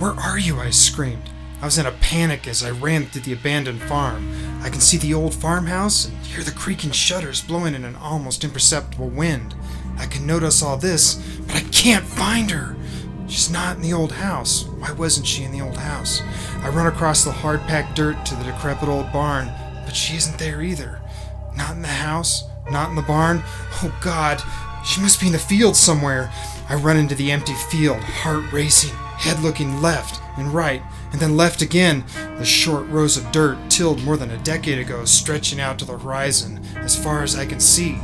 Where are you? I screamed. I was in a panic as I ran through the abandoned farm. I can see the old farmhouse and hear the creaking shutters blowing in an almost imperceptible wind. I can notice all this, but I can't find her. She's not in the old house. Why wasn't she in the old house? I run across the hard-packed dirt to the decrepit old barn, but she isn't there either. Not in the house, not in the barn. Oh God, she must be in the field somewhere. I run into the empty field, heart racing, head looking left and right, and then left again. The short rows of dirt, tilled more than a decade ago, stretching out to the horizon, as far as I can see.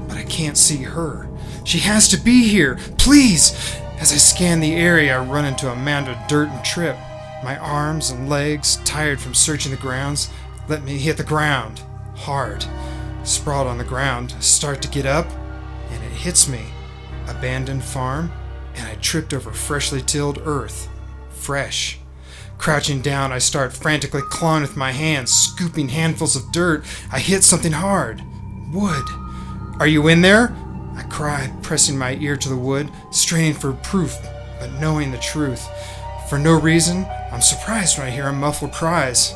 But I can't see her. She has to be here, please! As I scan the area, I run into a mound of dirt and trip. My arms and legs, tired from searching the grounds, let me hit the ground, hard. Sprawled on the ground, I start to get up, and it hits me. Abandoned farm, and I tripped over freshly tilled earth. Fresh. Crouching down, I start frantically clawing with my hands, scooping handfuls of dirt. I hit something hard. Wood. Are you in there? I cried, pressing my ear to the wood, straining for proof, but knowing the truth. For no reason, I'm surprised when I hear muffled cries.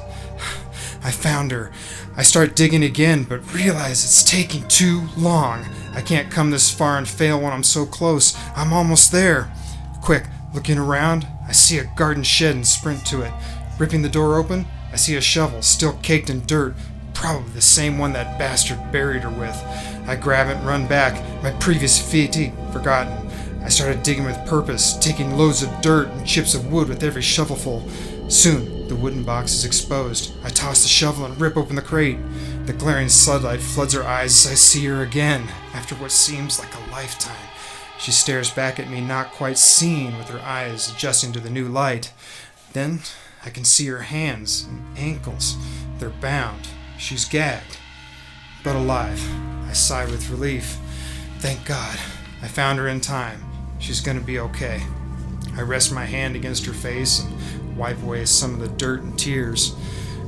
I found her. I start digging again, but realize it's taking too long. I can't come this far and fail when I'm so close. I'm almost there. Quick, looking around, I see a garden shed and sprint to it. Ripping the door open, I see a shovel still caked in dirt, probably the same one that bastard buried her with. I grab it and run back, my previous fatigue forgotten. I started digging with purpose, taking loads of dirt and chips of wood with every shovelful. Soon, the wooden box is exposed. I toss the shovel and rip open the crate. The glaring sunlight floods her eyes as I see her again, after what seems like a lifetime. She stares back at me, not quite seeing, with her eyes adjusting to the new light. Then, I can see her hands and ankles. They're bound. She's gagged, but alive. I sigh with relief. Thank God. I found her in time. She's gonna be okay. I rest my hand against her face and wipe away some of the dirt and tears.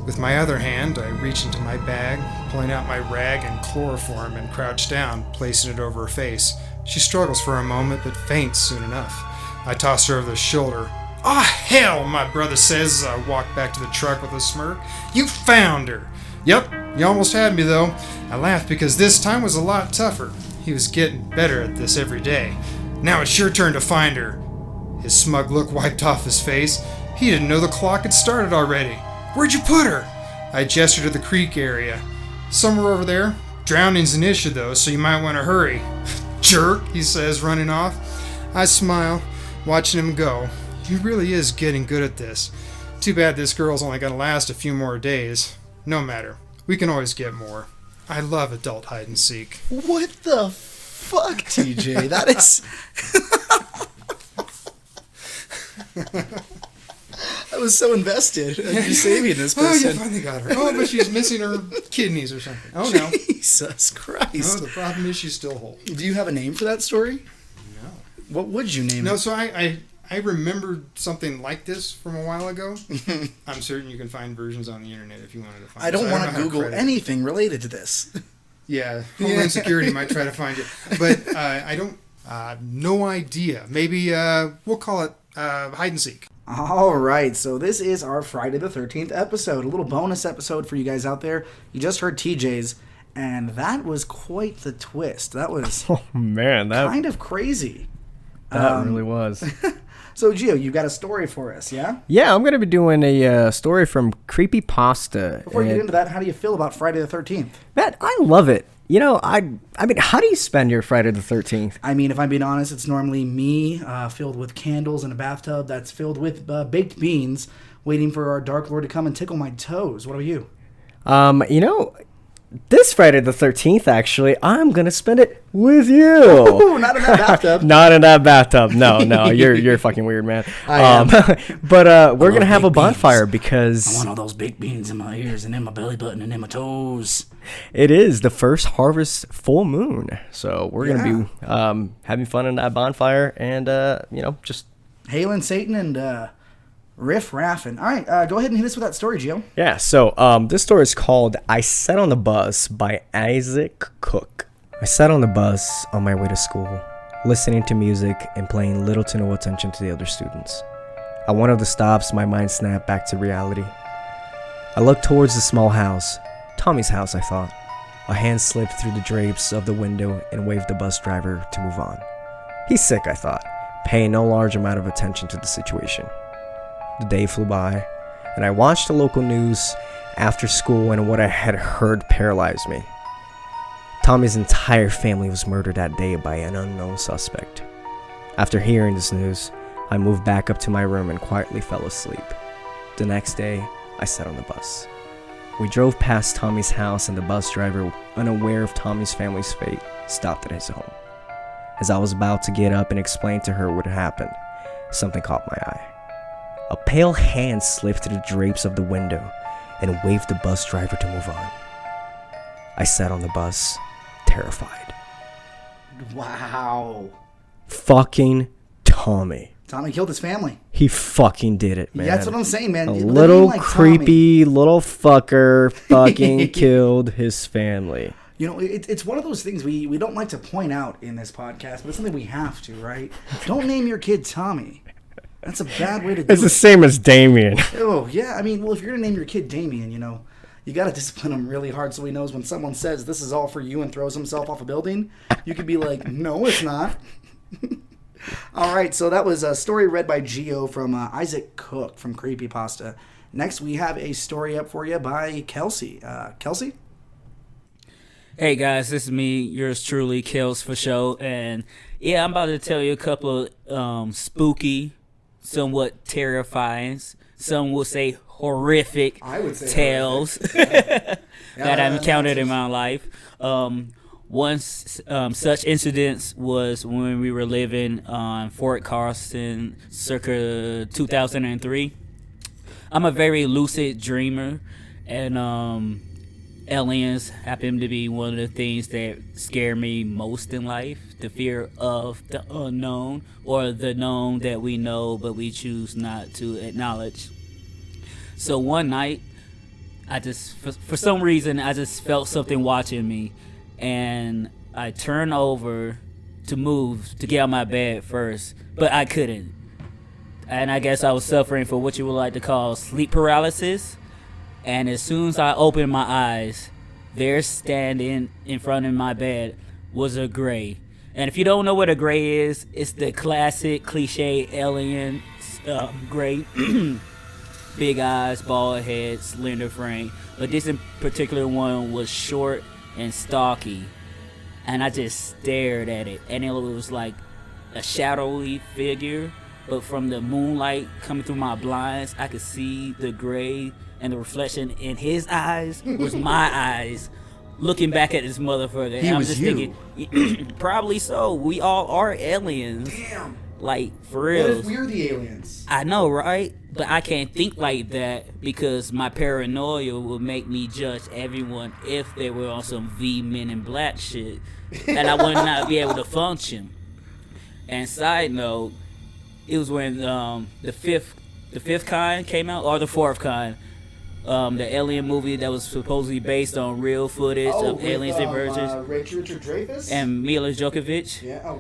With my other hand, I reach into my bag, pulling out my rag and chloroform, and crouch down, placing it over her face. She struggles for a moment, but faints soon enough. I toss her over the shoulder. "Ah, hell," my brother says as I walk back to the truck with a smirk. "You found her." "Yep, you almost had me, though." I laughed because this time was a lot tougher. He was getting better at this every day. "Now it's your turn to find her." His smug look wiped off his face. He didn't know the clock had started already. "Where'd you put her?" I gestured to the creek area. "Somewhere over there. Drowning's an issue, though, so you might want to hurry." "Jerk," he says, running off. I smile, watching him go. He really is getting good at this. Too bad this girl's only going to last a few more days. No matter. We can always get more. I love adult hide and seek. What the fuck, TJ? That is... I was so invested in saving this person. Oh, you finally got her. Oh, but she's missing her kidneys or something. Oh, no. Jesus Christ. No, the problem is she's still whole. Do you have a name for that story? No. What would you name it? No, so I remembered something like this from a while ago. I'm certain you can find versions on the internet if you wanted to find it. I don't want to Google anything related to this. Yeah, Homeland Security might try to find it. But I don't, no idea. Maybe we'll call it hide and seek. All right, so this is our Friday the 13th episode, a little bonus episode for you guys out there. You just heard TJ's, and that was quite the twist. That was kind of crazy. That really was. So, Gio, you got a story for us, yeah? Yeah, I'm going to be doing a story from Creepypasta. Before you get into that, how do you feel about Friday the 13th? Man, I love it. You know, I mean, how do you spend your Friday the 13th? I mean, if I'm being honest, it's normally me filled with candles in a bathtub that's filled with baked beans, waiting for our Dark Lord to come and tickle my toes. What about you? You know, this Friday the 13th, actually, I'm going to spend it with you. Ooh, not in that bathtub. Not in that bathtub. No, you're fucking weird, man. I am. But we're going to have a bonfire because... I want all those baked beans in my ears and in my belly button and in my toes. It is the first harvest full moon. So we're going to be having fun in that bonfire and, just... hailing Satan and... riff raffing. All right, go ahead and hit us with that story, Gio. Yeah, so this story is called I Sat on the Bus by Isaac Cook. I sat on the bus on my way to school, listening to music and paying little to no attention to the other students. At one of the stops, my mind snapped back to reality. I looked towards the small house. Tommy's house, I thought. A hand slipped through the drapes of the window and waved the bus driver to move on. He's sick, I thought, paying no large amount of attention to the situation. The day flew by, and I watched the local news after school, and what I had heard paralyzed me. Tommy's entire family was murdered that day by an unknown suspect. After hearing this news, I moved back up to my room and quietly fell asleep. The next day, I sat on the bus. We drove past Tommy's house, and the bus driver, unaware of Tommy's family's fate, stopped at his home. As I was about to get up and explain to her what had happened, something caught my eye. A pale hand slipped through the drapes of the window and waved the bus driver to move on. I sat on the bus, terrified. Wow. Fucking Tommy. Tommy killed his family. He fucking did it, man. Yeah, that's what I'm saying, man. A little creepy little fucker fucking killed his family. You know, it's one of those things we don't like to point out in this podcast, but it's something we have to, right? Don't name your kid Tommy. That's a bad way to do it. It's the same as Damien. Oh, yeah. I mean, well, if you're going to name your kid Damien, you know, you got to discipline him really hard so he knows when someone says this is all for you and throws himself off a building, you could be like, no, it's not. All right, so that was a story read by Gio from Isaac Cook from Creepypasta. Next, we have a story up for you by Kelsey. Kelsey? Hey guys, this is me, yours truly, Kels for show, and yeah, I'm about to tell you a couple of spooky, somewhat terrifying, some will say horrific tales that I've encountered in my life. One such incident was when we were living on Fort Carson circa 2003. I'm a very lucid dreamer, and aliens happen to be one of the things that scare me most in life. The fear of the unknown, or the known that we know but we choose not to acknowledge. So one night, I just, for some reason, I just felt something watching me. And I turned over to move to get out of my bed first, but I couldn't. And I guess I was suffering from what you would like to call sleep paralysis. And as soon as I opened my eyes, there standing in front of my bed was a gray. And if you don't know what a gray is, it's the classic cliche alien gray. Big eyes, bald head, slender frame. But this in particular one was short and stocky, and I just stared at it, and it was like a shadowy figure, but from the moonlight coming through my blinds, I could see the gray, and the reflection in his eyes was my eyes looking back at this motherfucker. He and was I'm just thinking, probably so. We all are aliens. Damn. Like, for real. What if we're the aliens? I know, right? But I can't think like that because my paranoia will make me judge everyone if they were on some V Men in Black shit, and I would not be able to function. And side note, it was when the fifth kind came out, or the fourth kind, the alien movie that was supposedly based on real footage of aliens and virgins, Richard Dreyfuss and Mila Djokovic. Yeah.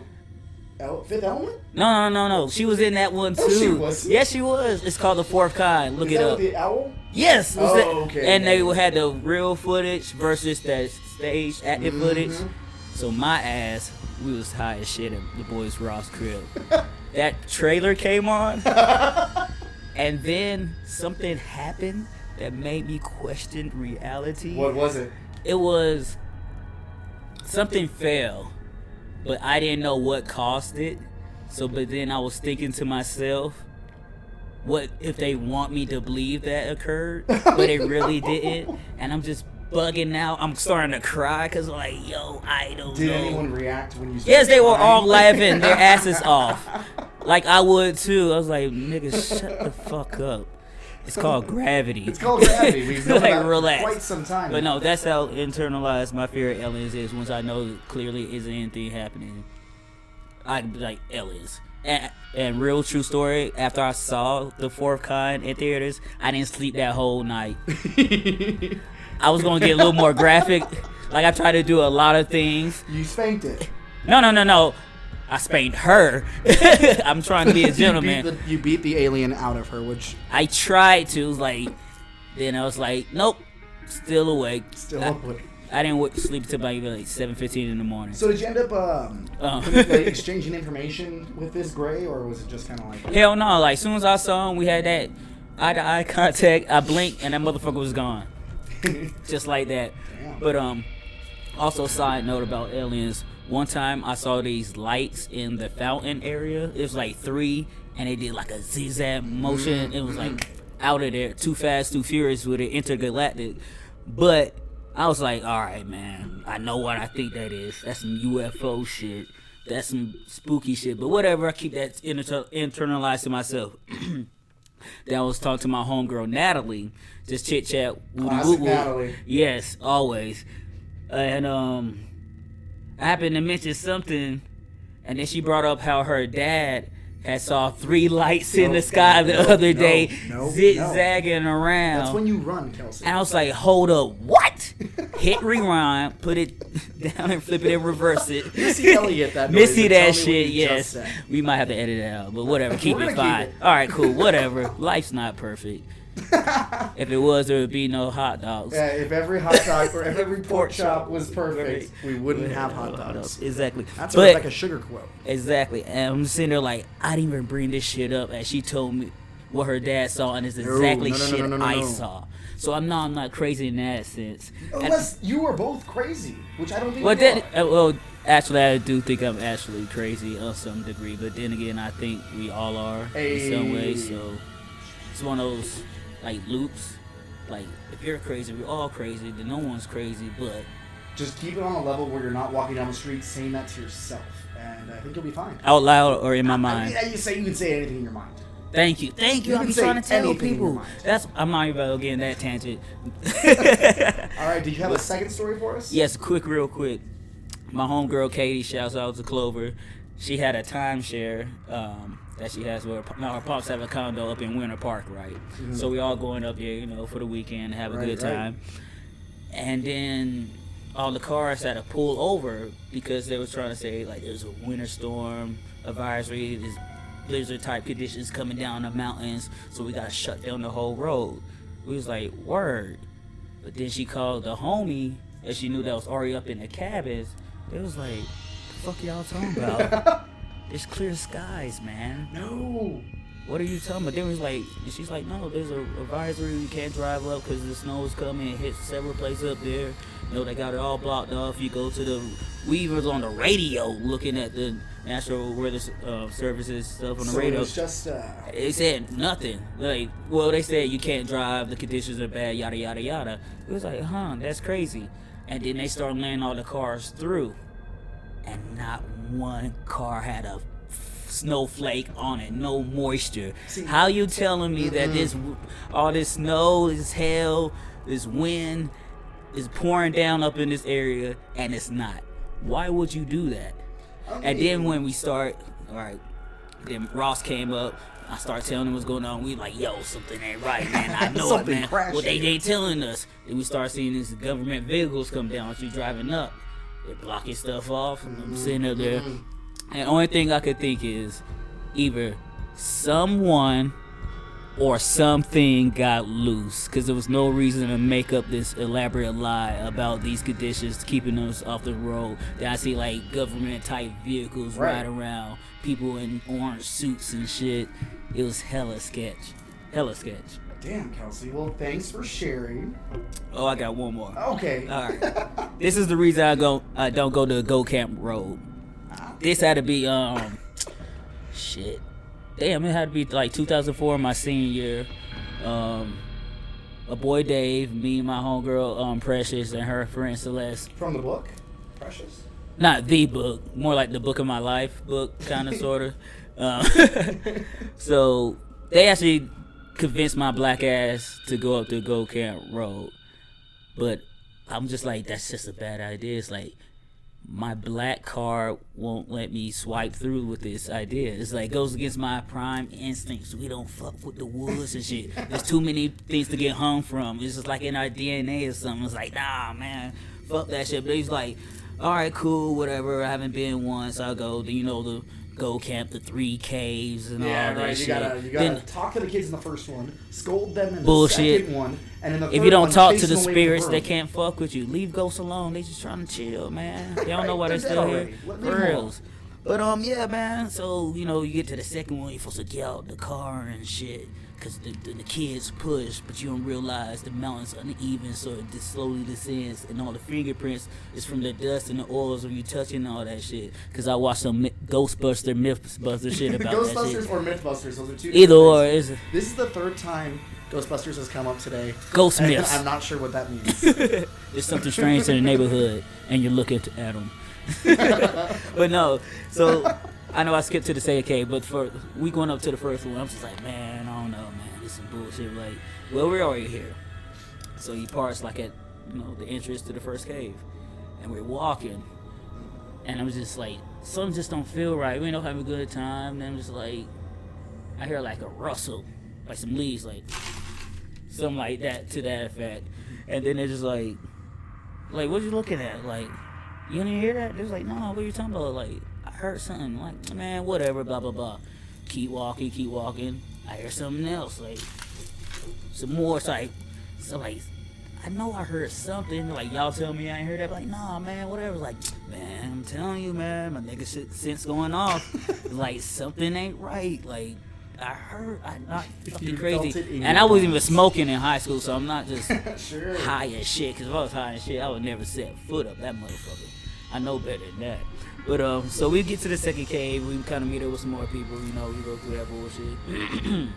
Fifth Element? No. She was in that one too. No, she wasn't. Yes, she was. It's called The Fourth Kind. Look it up. The owl? Yes. Okay. And they had the real footage versus that stage active footage. So my ass, we was high as shit at the boys' Ross crib. That trailer came on, and then something happened that made me question reality. What was it? It was something fell. But I didn't know what caused it. But then I was thinking to myself, what if they want me to believe that occurred, but it really didn't? And I'm just bugging out. I'm starting to cry because, like, yo, I don't know. Did anyone react when you started Yes, they were crying? all laughing their asses off. Like I would too. I was like, nigga, shut the fuck up. It's called gravity. It's called gravity. We've known like, that relax. for quite some time. But no, that's how internalized my fear of aliens is. Once I know clearly isn't anything happening, I'd be like, aliens. And real true story, after I saw The Fourth Kind in theaters, I didn't sleep that whole night. I was going to get a little more graphic. Like, I tried to do a lot of things. You spanked it. No. I spanked her. I'm trying to be a gentleman. You beat the alien out of her, which I tried to, like, then I was like, nope, still awake. Still awake. I didn't sleep until about like 7:15 in the morning. So did you end up exchanging information with this Gray, or was it just kind of like... Hell no, like, as soon as I saw him, we had that eye-to-eye contact. I blinked, and that motherfucker was gone. Just like that. Damn. But, also side note about aliens, one time I saw these lights in the fountain area. It was like 3, and they did like a zigzag motion. It was like out of there, Too Fast, Too Furious with it, intergalactic. But I was like, all right, man, I know what I think that is. That's some UFO shit. That's some spooky shit. But whatever, I keep that internalized to myself. Then I was talking to my homegirl, Natalie. Just chit-chat. Classic Natalie. Yes, always. And I happened to mention something, and then she brought up how her dad had saw 3 lights in the sky the other day, zigzagging around. That's when you run, Kelsey. And I was like, hold up, what? Hit rewind, put it down and flip it and reverse it. Missy Elliott, that noise. Missy that shit, yes. We might have to edit it out, but whatever, keep it fine. All right, cool, whatever. Life's not perfect. If it was, there would be no hot dogs. Yeah, if every hot dog or if every pork chop was perfect, we wouldn't have hot dogs. Exactly. That's like a sugar quote. Exactly. And I'm sitting there like, I didn't even bring this shit up, and she told me what her dad saw, and it's exactly shit I saw. So I'm not crazy in that sense. Unless you are both crazy, which I don't think well, actually, I do think I'm actually crazy of some degree, but then again, I think we all are in some way. So it's one of those like loops. Like, if you're crazy, we're all crazy, then no one's crazy, but just keep it on a level where you're not walking down the street saying that to yourself, and I think you'll be fine. Out loud or in my mind? I mean, you can say anything in your mind. Thank you. I'm trying to tell people. I'm not even getting that tangent. All right, did you have a second story for us? Yes, real quick. My homegirl Katie, shouts out to Clover. She had a timeshare that she has where her pops have a condo up in Winter Park, right? Mm-hmm. So we all going up there, for the weekend, have a good time. And then all the cars had to pull over because they was trying to say, like, there's a winter storm advisory, there's blizzard type conditions coming down the mountains, so we gotta shut down the whole road. We was like, word. But then she called the homie that she knew that was already up in the cabins. It was like, the fuck y'all talking about? It's clear skies, man. No. What are you talking about? Then was like, and she's like, no, there's a advisory. You can't drive up because the snow is coming. It hits several places up there. They got it all blocked off. You go to the Weavers on the radio looking at the National Weather Services stuff on the radio. It's just They said nothing. Like, well, they said you can't drive. The conditions are bad. Yada yada yada. It was like, that's crazy. And then they started laying all the cars through, and not one car had a snowflake on it, no moisture. How you telling me that all this snow, this hail, this wind is pouring down up in this area and it's not? Why would you do that? And then when we start, all right, then Ross came up. I started telling him what's going on. We like, yo, something ain't right, man. I know it, man. Well, they ain't telling us. Then we start seeing these government vehicles come down as you driving up. They're blocking stuff off. And I'm sitting up there. And the only thing I could think is either someone or something got loose, because there was no reason to make up this elaborate lie about these conditions keeping us off the road. Then I see like government type vehicles ride around, people in orange suits and shit. It was hella sketch. Damn, Kelsey. Well, thanks for sharing. Oh, I got one more. Okay. All right. This is the reason I don't go to Go Camp Road. This had to be shit. Damn, it had to be like 2004, my senior year. A boy Dave, me, my homegirl Precious, and her friend Celeste. From the book, Precious? Not the book, more like the book of my life book, kind of, sort of. So they actually convinced my black ass to go up to Go Camp Road, but I'm just like, that's just a bad idea. It's like, my black card won't let me swipe through with this idea. It's like, goes against my prime instincts. We don't fuck with the woods and shit. There's too many things to get hung from. It's just like in our DNA or something. It's like, nah, man, fuck that shit. But he's like, all right, cool, whatever. I haven't been once. I'll go. You know, the go camp, the 3 caves, and all that shit. You gotta talk to the kids in the first one, scold them in bullshit. the second one, and in the third if you don't one, talk chase to the them away spirits, from they the can't fuck with you. Leave ghosts alone. They just trying to chill, man. They don't know why they're They're still dead here. already. For reals. But yeah, man. So you get to the second one, you're supposed to get out the car and shit, cause the kids push, but you don't realize the mountain's uneven, so it just slowly descends, and all the fingerprints is from the dust and the oils of you touching all that shit. Cause I watched some Ghostbuster, Mythbuster shit about that shit. Ghostbusters or Mythbusters, those are two. Either or. This is the third time Ghostbusters has come up today. Ghost myths. I'm not sure what that means. There's something strange in the neighborhood, and you're looking at them. But no, so I know I skipped to the second cave, but for we going up to the first one, I'm just like, man, I don't know, man, this is bullshit. Like, well, we're already here, so he parks like at the entrance to the first cave, and we're walking, and I'm just like, something just don't feel right. We don't have a good time, and I'm just like, I hear like a rustle, like some leaves, like something like that to that effect, and then it's just like what you looking at, like. You didn't hear that? They're like, no, what are you talking about? Like, I heard something. Like, man, whatever, blah, blah, blah. Keep walking. I hear something else. Like, some more. It's like, I know I heard something. Like, y'all tell me I ain't heard that. Like, nah, man, whatever. Like, man, I'm telling you, man, my nigga shit sense going off. Like, something ain't right. Like, I'm not fucking crazy. And I wasn't even smoking in high school, so I'm not just high as shit. Because if I was high as shit, I would never set foot up that motherfucker. I know better than that. But so we get to the second cave. We kind of meet up with some more people. We go through that bullshit.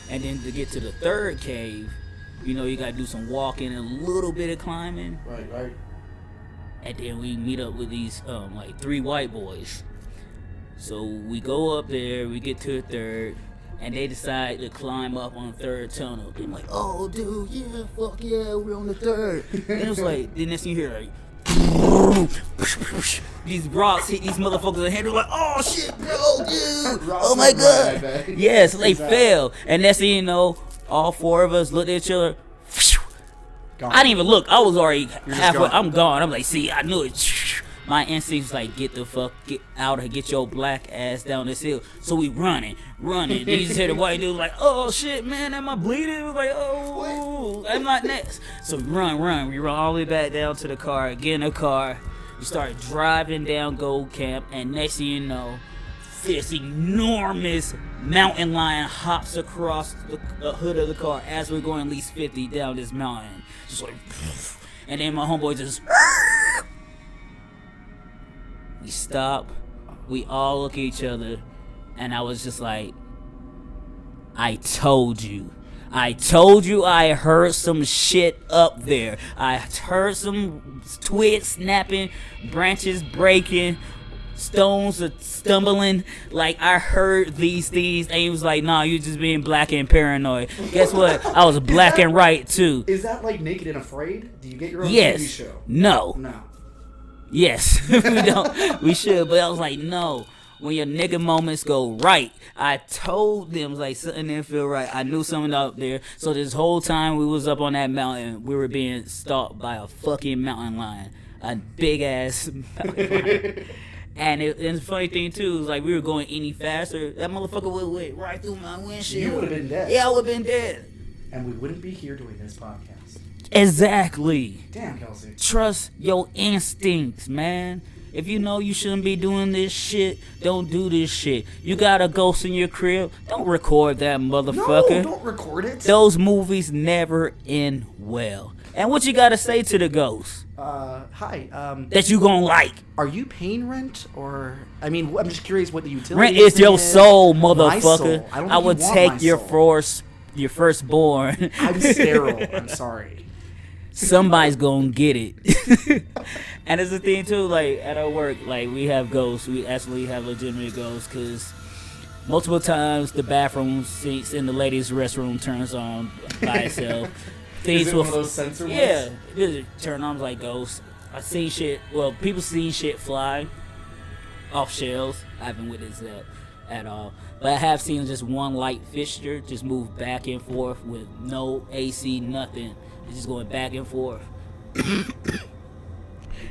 And then to get to the third cave, you gotta do some walking and a little bit of climbing. Right. And then we meet up with these 3 white boys. So we go up there, we get to the third, and they decide to climb up on the third tunnel. They're like, oh, dude, yeah, fuck yeah, we're on the third. And it was like, the next thing you hear, like, these rocks hit these motherfuckers in the head. They're like, oh, shit, bro, dude. Oh, my God. Yeah, so they fell. And next thing you know, all 4 of us looked at each other. Gone. I didn't even look. I was already halfway. Gone. I'm gone. I'm like, see, I knew it. My instincts like, get out and get your black ass down this hill. So we running. Then you just hear the white dude like, oh shit, man, am I bleeding? It was like, oh, I'm not next. So we run. We run all the way back down to the car. Get in the car. We start driving down Gold Camp, and next thing you know, this enormous mountain lion hops across the hood of the car as we're going at least 50 down this mountain. Just like, and then my homeboy just. We stop, we all look at each other, and I was just like, I told you I heard some shit up there. I heard some twigs snapping, branches breaking, stones are stumbling. Like, I heard these things, and he was like, nah, you just being black and paranoid. Guess what? I was black and right, too. Is that like Naked and Afraid? Do you get your own TV show? No. Yes, we don't. We should, but I was like, no. When your nigga moments go right, I told them like something didn't feel right. I knew something out there. So this whole time we was up on that mountain, we were being stalked by a fucking mountain lion, a big ass mountain lion. And the funny thing too is like we were going any faster, that motherfucker would went right through my windshield. You would have been dead. Yeah, I would have been dead. And we wouldn't be here doing this podcast. Exactly. Damn, Kelsey. Trust your instincts, man. If you know you shouldn't be doing this shit, don't do this shit. You got a ghost in your crib, don't record that motherfucker. No, don't record it. Those movies never end well. And what you gotta say to the ghost? Hi. That you gonna like. Are you paying rent, or I'm just curious what the utility. Rent is your soul, motherfucker. Soul. I would take your firstborn. I'm sterile. I'm sorry. Somebody's gonna get it. And it's the thing too, like at our work, like we have ghosts. We actually have legitimate ghosts because multiple times the bathroom seats in the ladies' restroom turns on by itself. Is it one of those sensor ones? Yeah, it turn on like ghosts. I seen shit. Well, people seen shit fly off shelves. I haven't witnessed that at all. But I have seen just one light fixture just move back and forth with and no AC, nothing. It's just going back and forth.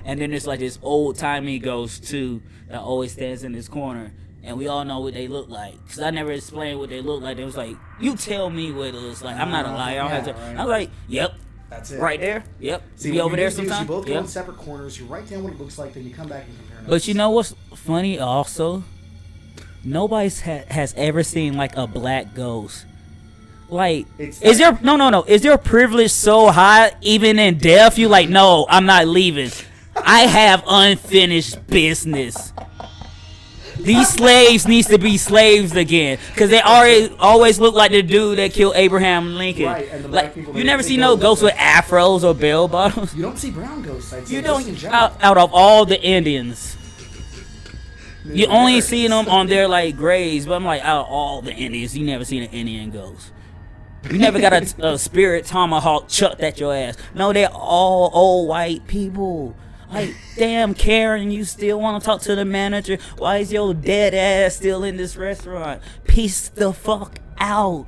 And then there's like this old timey ghost too that always stands in this corner. And we all know what they look like. Because I never explained what they look like. It was like, you tell me what it looks like. I'm not a liar. I don't have to. Right. I was like, yep. That's it. Right there. Yep. See, be over there you sometime. You both go yep. in separate corners. You write down what it looks like, then you come back and compare notes. But you know what's funny also? Nobody has ever seen like a black ghost. Like, is your privilege so high even in death? You like, no, I'm not leaving. I have unfinished business. These slaves needs to be slaves again, because they always look like the dude that killed Abraham Lincoln. Right, and the black people. You never see no ghosts with afros or bell bottoms. You don't see brown ghosts. I'd say. You don't out of all the Indians. You only see them on their like graves, but I'm like, out of all the Indians, you never seen an Indian ghost. You never got a spirit tomahawk chucked at your ass. No, they're all old white people. Like, damn, Karen, you still want to talk to the manager? Why is your dead ass still in this restaurant? Peace the fuck out.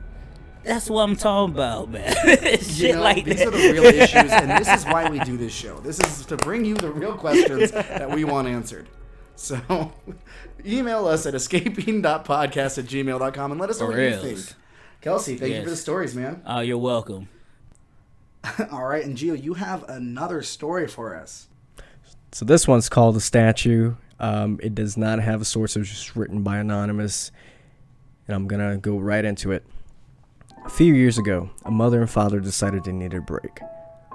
That's what I'm talking about, man. Shit like these that. are the real issues, and this is why we do this show. This is to bring you the real questions that we want answered. So, email us at escaping.podcast@gmail.com and let us know what you think. Kelsey, thank you for the stories, man. Oh, you're welcome. All right, and Gio, you have another story for us. So this one's called The Statue. It does not have a source. It was just written by Anonymous. And I'm going to go right into it. A few years ago, a mother and father decided they needed a break.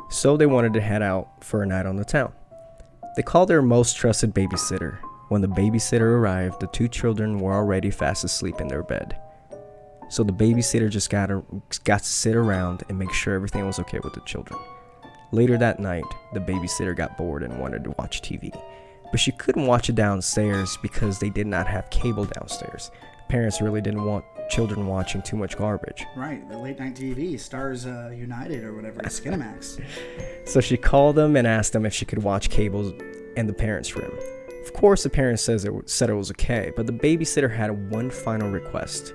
So they wanted to head out for a night on the town. They called their most trusted babysitter. When the babysitter arrived, the two children were already fast asleep in their bed. So the babysitter just got to sit around and make sure everything was okay with the children. Later that night, the babysitter got bored and wanted to watch TV. But she couldn't watch it downstairs because they did not have cable downstairs. Parents really didn't want children watching too much garbage. Right, the late night TV, Stars United or whatever, Skinamax. So she called them and asked them if she could watch cable in the parents' room. Of course, the parents said it was okay, but the babysitter had one final request.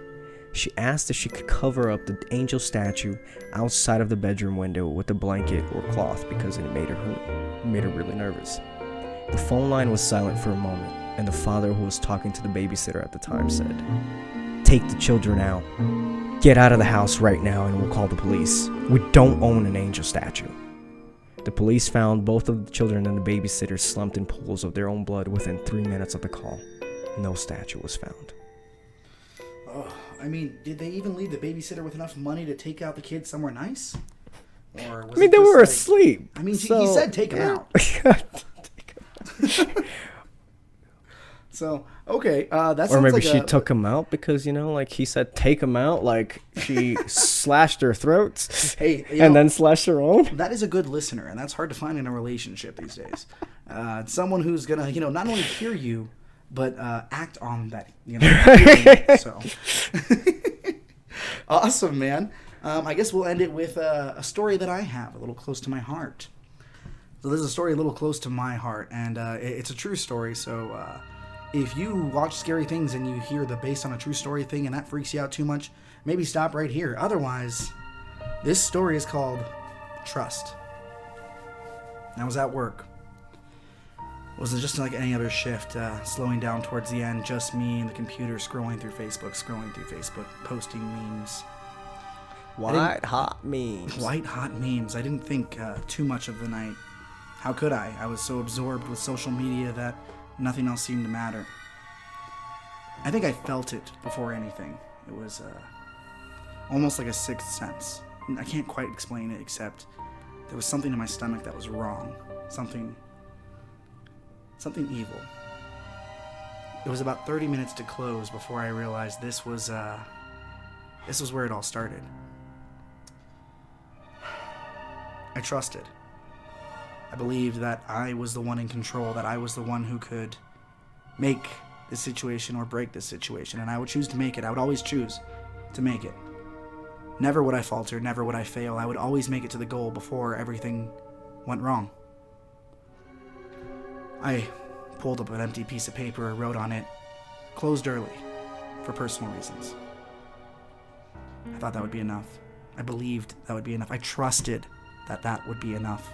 She asked if she could cover up the angel statue outside of the bedroom window with a blanket or cloth because it made her really nervous. The phone line was silent for a moment, and the father who was talking to the babysitter at the time said, "Take the children out. Get out of the house right now and we'll call the police. We don't own an angel statue." The police found both of the children and the babysitter slumped in pools of their own blood within 3 minutes of the call. No statue was found. Oh, I mean, did they even leave the babysitter with enough money to take out the kids somewhere nice? Or was they were asleep. I mean, he said take them out. So, okay, that sounds or maybe like she took them out because, like he said, take them out. Like she slashed their throats and then slashed her own. That is a good listener, and that's hard to find in a relationship these days. Someone who's going to, not only hear you, but act on that, So, awesome, man. I guess we'll end it with a story that I have, a little close to my heart. So this is a story a little close to my heart, and it's a true story. So if you watch Scary Things and you hear the based on a true story thing and that freaks you out too much, maybe stop right here. Otherwise, this story is called Trust. I was at work. It was just like any other shift, slowing down towards the end, just me and the computer scrolling through Facebook, posting memes. White hot memes. White hot memes. I didn't think too much of the night. How could I? I was so absorbed with social media that nothing else seemed to matter. I think I felt it before anything. It was almost like a sixth sense. I can't quite explain it, except there was something in my stomach that was wrong. Something evil. It was about 30 minutes to close before I realized this was where it all started. I trusted. I believed that I was the one in control, that I was the one who could make this situation or break this situation, and I would choose to make it. I would always choose to make it. Never would I falter, never would I fail. I would always make it to the goal before everything went wrong. I pulled up an empty piece of paper, wrote on it, "Closed early, for personal reasons." I thought that would be enough. I believed that would be enough. I trusted that would be enough.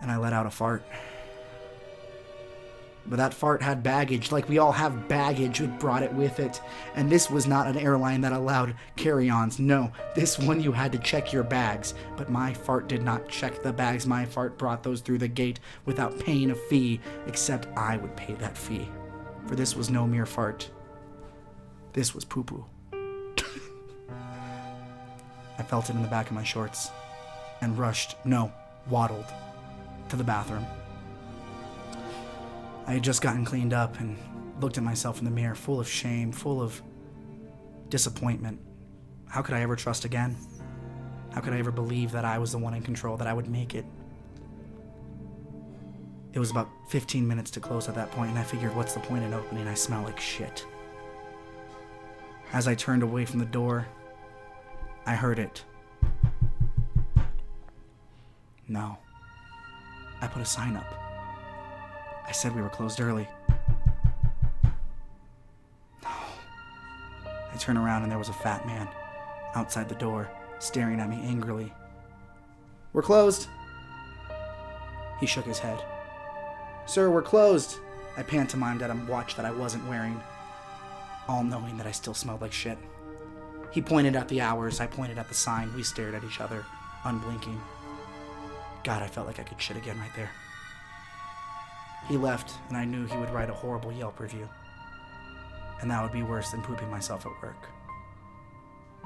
and I let out a fart. But that fart had baggage, like we all have baggage. It brought it with it. And this was not an airline that allowed carry-ons. No, this one you had to check your bags. But my fart did not check the bags. My fart brought those through the gate without paying a fee, except I would pay that fee. For this was no mere fart. This was poo-poo. I felt it in the back of my shorts and waddled to the bathroom. I had just gotten cleaned up and looked at myself in the mirror, full of shame, full of disappointment. How could I ever trust again? How could I ever believe that I was the one in control, that I would make it? It was about 15 minutes to close at that point, and I figured, what's the point in opening? I smell like shit. As I turned away from the door, I heard it. No. I put a sign up. I said we were closed early. No. I turned around and there was a fat man outside the door, staring at me angrily. We're closed. He shook his head. Sir, we're closed. I pantomimed at a watch that I wasn't wearing, all knowing that I still smelled like shit. He pointed at the hours, I pointed at the sign. We stared at each other, unblinking. God, I felt like I could shit again right there. He left, and I knew he would write a horrible Yelp review. And that would be worse than pooping myself at work.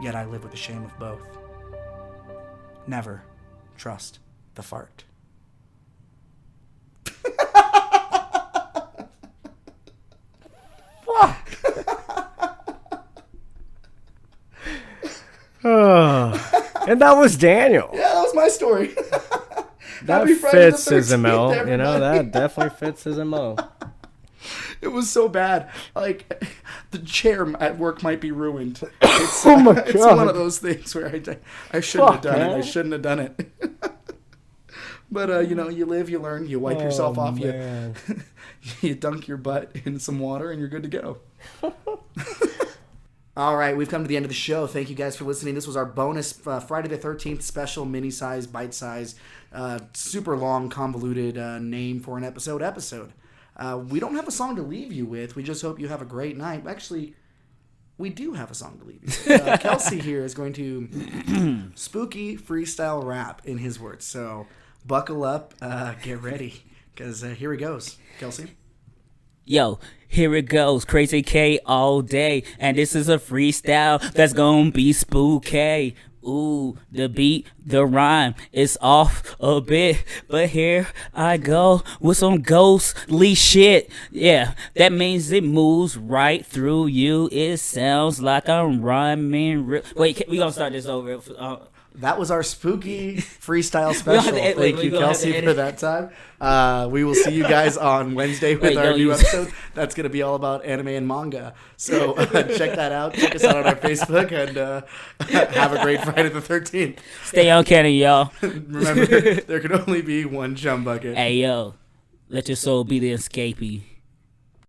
Yet I live with the shame of both. Never trust the fart. And that was Daniel. Yeah, that was my story. That fits his MO. Everybody. You know, that definitely fits his MO. It was so bad. Like, the chair at work might be ruined. It's, oh my God. It's one of those things where I shouldn't have done it. I shouldn't have done it. But, you know, you live, you learn, you wipe yourself off, you dunk your butt in some water, and you're good to go. All right, we've come to the end of the show. Thank you guys for listening. This was our bonus Friday the 13th special, mini-size, bite-size, super long, convoluted name for an episode. We don't have a song to leave you with. We just hope you have a great night. Actually, we do have a song to leave you with. Kelsey here is going to spooky freestyle rap in his words. So buckle up, get ready, because here he goes. Kelsey? Yo, here it goes, Crazy K all day, and this is a freestyle that's gonna be spooky. Ooh, the beat, the rhyme, it's off a bit, but here I go with some ghostly shit. Yeah, that means it moves right through you. It sounds like I'm rhyming. Wait, we gonna start this over. That was our spooky freestyle special. Thank you, Kelsey, for that time. We will see you guys on Wednesday with our new episode. That's going to be all about anime and manga. So check that out. Check us out on our Facebook, and have a great Friday the 13th. Stay on Cannon, y'all. Remember, there can only be one chum bucket. Hey, yo, let your soul be the escapee.